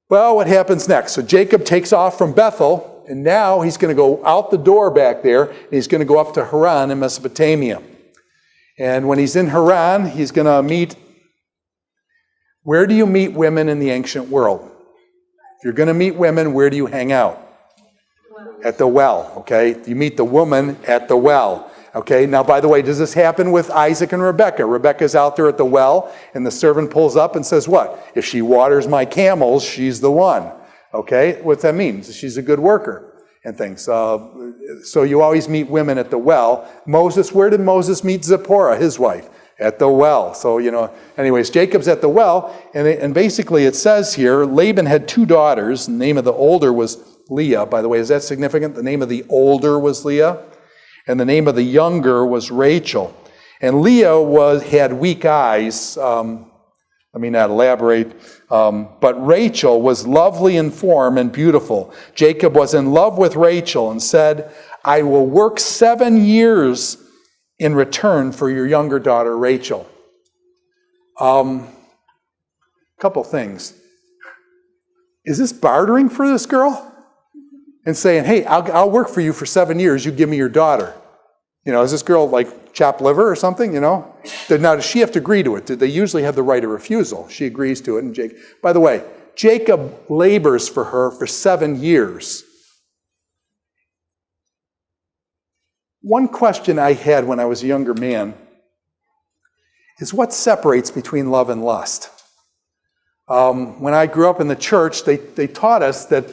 Well, what happens next? So Jacob takes off from Bethel, and now he's going to go out the door back there, and he's going to go up to Haran in Mesopotamia. And when he's in Haran, he's going to meet... Where do you meet women in the ancient world? If you're going to meet women, where do you hang out? At the well, okay? You meet the woman at the well, okay? Now, by the way, does this happen with Isaac and Rebekah? Rebekah's out there at the well, and the servant pulls up and says, what? If she waters my camels, she's the one, okay? What that means? She's a good worker and things. So you always meet women at the well. Moses, where did Moses meet Zipporah, his wife? At the well. So, anyways, Jacob's at the well, and basically it says here, Laban had 2 daughters. The name of the older was Leah. By the way, is that significant? The name of the older was Leah, and the name of the younger was Rachel. And Leah had weak eyes. Let me not elaborate. But Rachel was lovely in form and beautiful. Jacob was in love with Rachel and said, I will work 7 years in return for your younger daughter, Rachel. Couple things. Is this bartering for this girl? And saying, hey, I'll work for you for 7 years, you give me your daughter. Is this girl like chopped liver or something, Now, does she have to agree to it? Did they usually have the right of refusal? She agrees to it. And by the way, Jacob labors for her for 7 years. One question I had when I was a younger man is what separates between love and lust? When I grew up in the church, they taught us that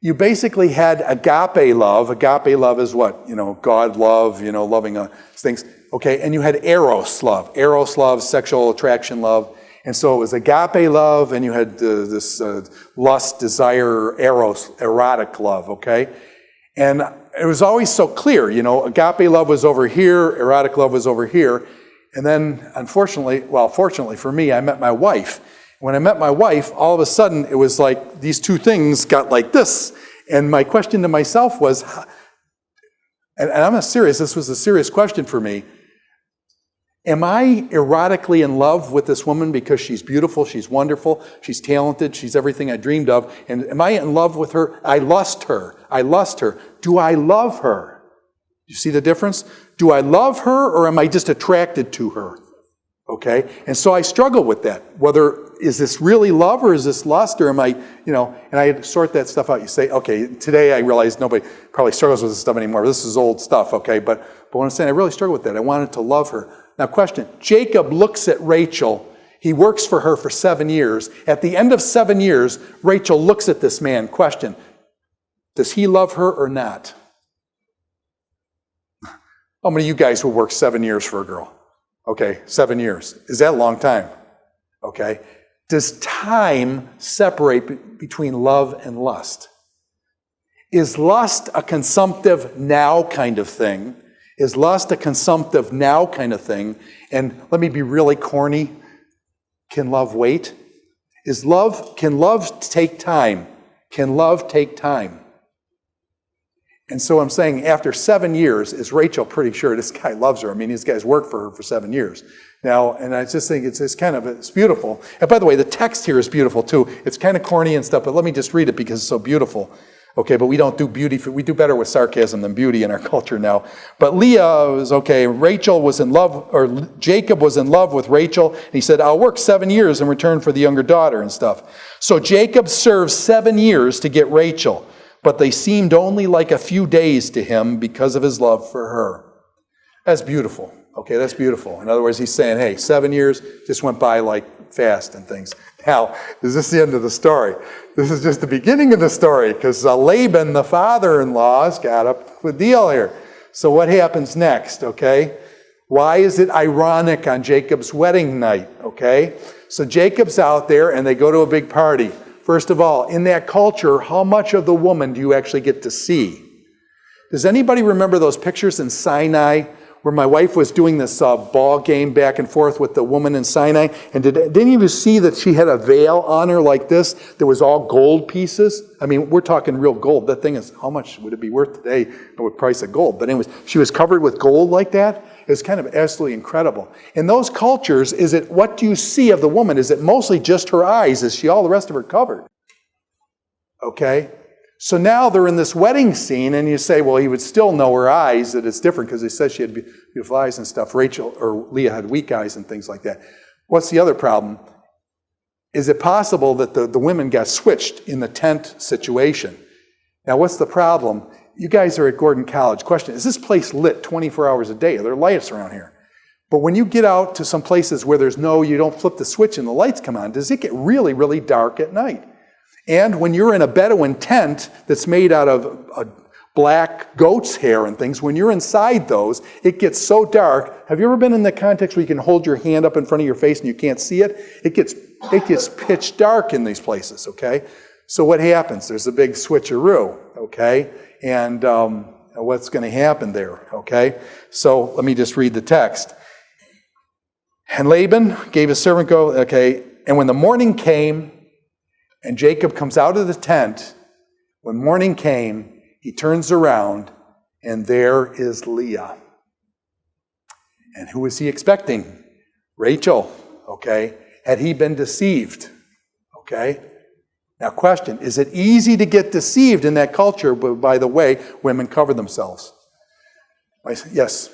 you basically had agape love. Agape love is what? God love, loving things. Okay, and you had eros love. Eros love, sexual attraction love. And so it was agape love, and you had this lust, desire, erotic love, okay? And it was always so clear, agape love was over here, erotic love was over here. And then, fortunately for me, I met my wife. When I met my wife, all of a sudden, it was like these two things got like this. And my question to myself was, and I'm not serious, this was a serious question for me, am I erotically in love with this woman because she's beautiful, she's wonderful, she's talented, she's everything I dreamed of, and am I in love with her? I lust her. Do I love her? You see the difference? Do I love her, or am I just attracted to her? Okay? And so I struggle with that. Is this really love, or is this lust, or am I, and I had to sort that stuff out. You say, okay, today I realize nobody probably struggles with this stuff anymore. This is old stuff, okay? But what I'm saying, I really struggle with that. I wanted to love her. Now, question, Jacob looks at Rachel. He works for her for 7 years. At the end of 7 years, Rachel looks at this man. Question, does he love her or not? How many of you guys will work 7 years for a girl? Okay, 7 years. Is that a long time? Okay. Does time separate between love and lust? Is lust a consumptive now kind of thing? Is lust a consumptive now kind of thing? And let me be really corny. Can love wait? Can love take time? Can love take time? And so I'm saying after 7 years, is Rachel pretty sure this guy loves her? I mean, these guys worked for her for 7 years. Now, and I just think it's beautiful. And by the way, the text here is beautiful too. It's kind of corny and stuff, but let me just read it because it's so beautiful. Okay, but we don't do beauty. We do better with sarcasm than beauty in our culture now. But Leah was okay. Jacob was in love with Rachel. And he said, I'll work 7 years in return for the younger daughter and stuff. So Jacob served 7 years to get Rachel, but they seemed only like a few days to him because of his love for her. That's beautiful. Okay, that's beautiful. In other words, he's saying, hey, 7 years just went by like fast and things. Now, is this the end of the story? This is just the beginning of the story, because Laban, the father-in-law, has got a deal here. So what happens next, okay? Why is it ironic on Jacob's wedding night, okay? So Jacob's out there, and they go to a big party. First of all, in that culture, how much of the woman do you actually get to see? Does anybody remember those pictures in Sinai where my wife was doing this ball game back and forth with the woman in Sinai? And didn't you see that she had a veil on her like this that was all gold pieces? I mean, we're talking real gold. That thing is, how much would it be worth today with price of gold? But anyways, she was covered with gold like that. It was kind of absolutely incredible. In those cultures, what do you see of the woman? Is it mostly just her eyes? Is all the rest of her covered? Okay? So now they're in this wedding scene, and you say, well, he would still know her eyes, that it's different because he says she had beautiful eyes and stuff. Rachel or Leah had weak eyes and things like that. What's the other problem? Is it possible that the women got switched in the tent situation? Now, what's the problem? You guys are at Gordon College. Question, is this place lit 24 hours a day? Are there lights around here? But when you get out to some places where you don't flip the switch and the lights come on, does it get really, really dark at night? And when you're in a Bedouin tent that's made out of a black goat's hair and things, when you're inside those, it gets so dark. Have you ever been in the context where you can hold your hand up in front of your face and you can't see it? It gets pitch dark in these places, okay? So what happens? There's a big switcheroo, okay? And what's going to happen there, okay? So let me just read the text. And Laban gave his servant and when the morning came, and Jacob comes out of the tent, when morning came, he turns around, and there is Leah. And who was he expecting? Rachel, okay? Had he been deceived? Okay? Now question, is it easy to get deceived in that culture, but by the way, women cover themselves? Yes?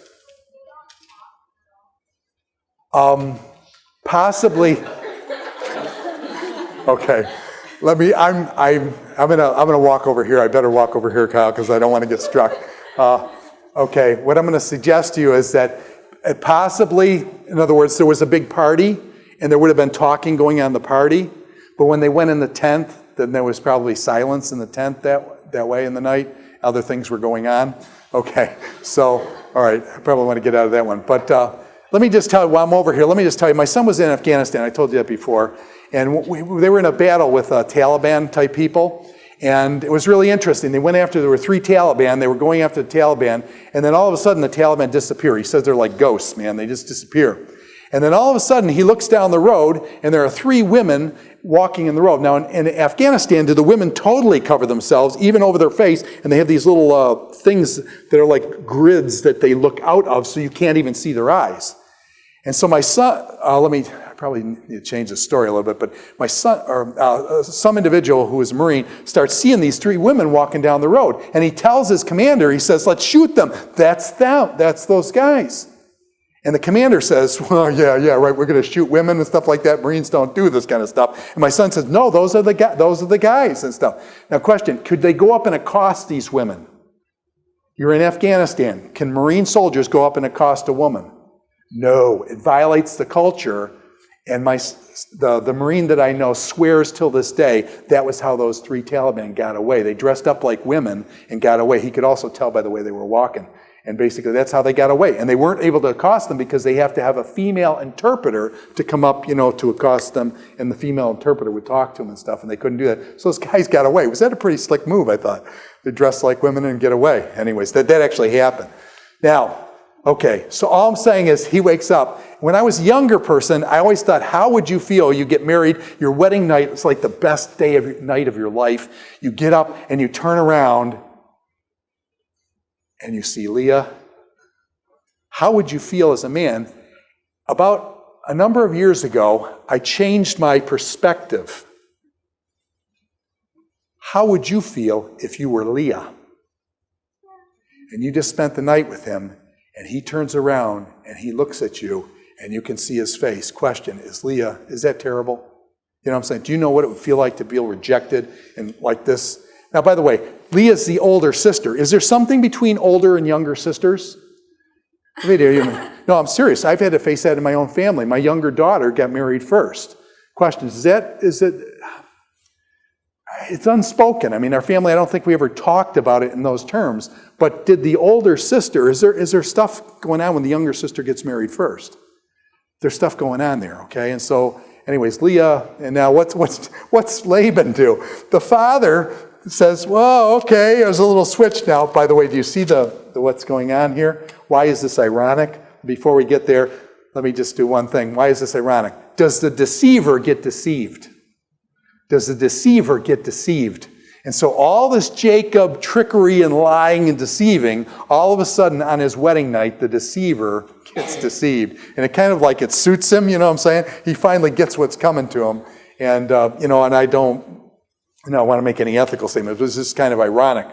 Possibly. Okay. I'm gonna walk over here. I better walk over here, Kyle, because I don't want to get struck. Okay, what I'm going to suggest to you is that possibly, in other words, there was a big party, and there would have been talking going on in the party, but when they went in the tent, then there was probably silence in the tent that way in the night. Other things were going on. Okay, so, all right, I probably want to get out of that one. But let me just tell you, while I'm over here, let me just tell you, my son was in Afghanistan. I told you that before. And they were in a battle with Taliban-type people. And it was really interesting. There were 3 Taliban. They were going after the Taliban. And then all of a sudden, the Taliban disappear. He says they're like ghosts, man. They just disappear. And then all of a sudden, he looks down the road, and there are 3 women walking in the road. Now, in Afghanistan, do the women totally cover themselves, even over their face? And they have these little things that are like grids that they look out of, so you can't even see their eyes. And so my son, I probably need to change the story a little bit, but my son, or some individual who is a Marine, starts seeing these 3 women walking down the road. And he tells his commander, he says, let's shoot them. That's them. That's those guys. And the commander says, well, yeah, right, we're going to shoot women and stuff like that. Marines don't do this kind of stuff. And my son says, no, those are the guys and stuff. Now, question, could they go up and accost these women? You're in Afghanistan. Can Marine soldiers go up and accost a woman? No, it violates the culture. And the Marine that I know swears till this day that was how those 3 Taliban got away. They dressed up like women and got away. He could also tell by the way they were walking. And basically that's how they got away. And they weren't able to accost them because they have to have a female interpreter to come up, to accost them. And the female interpreter would talk to them and stuff, and they couldn't do that. So those guys got away. Was that a pretty slick move, I thought? They dress like women and get away. Anyways, that actually happened. Now, okay, so all I'm saying is he wakes up. When I was a younger person, I always thought, how would you feel? You get married, your wedding night, it's like the best night of your life. You get up and you turn around and you see Leah. How would you feel as a man? About a number of years ago, I changed my perspective. How would you feel if you were Leah? And you just spent the night with him, and he turns around and he looks at you and you can see his face. Question, is that terrible? You know what I'm saying? Do you know what it would feel like to feel rejected and like this? Now, by the way, Leah's the older sister. Is there something between older and younger sisters? No, I'm serious. I've had to face that in my own family. My younger daughter got married first. Question, it's unspoken. I mean, our family, I don't think we ever talked about it in those terms. But did the older sister, is there stuff going on when the younger sister gets married first? There's stuff going on there, okay? And so, anyways, Leah, and now what's Laban do? The father says, well, okay, there's a little switch now. By the way, do you see the what's going on here? Why is this ironic? Before we get there, let me just do one thing. Why is this ironic? Does the deceiver get deceived? Does the deceiver get deceived? And so all this Jacob trickery and lying and deceiving, all of a sudden on his wedding night, the deceiver gets deceived. And it kind of like it suits him, you know what I'm saying? He finally gets what's coming to him. And, and I don't want to make any ethical statement. It was just kind of ironic.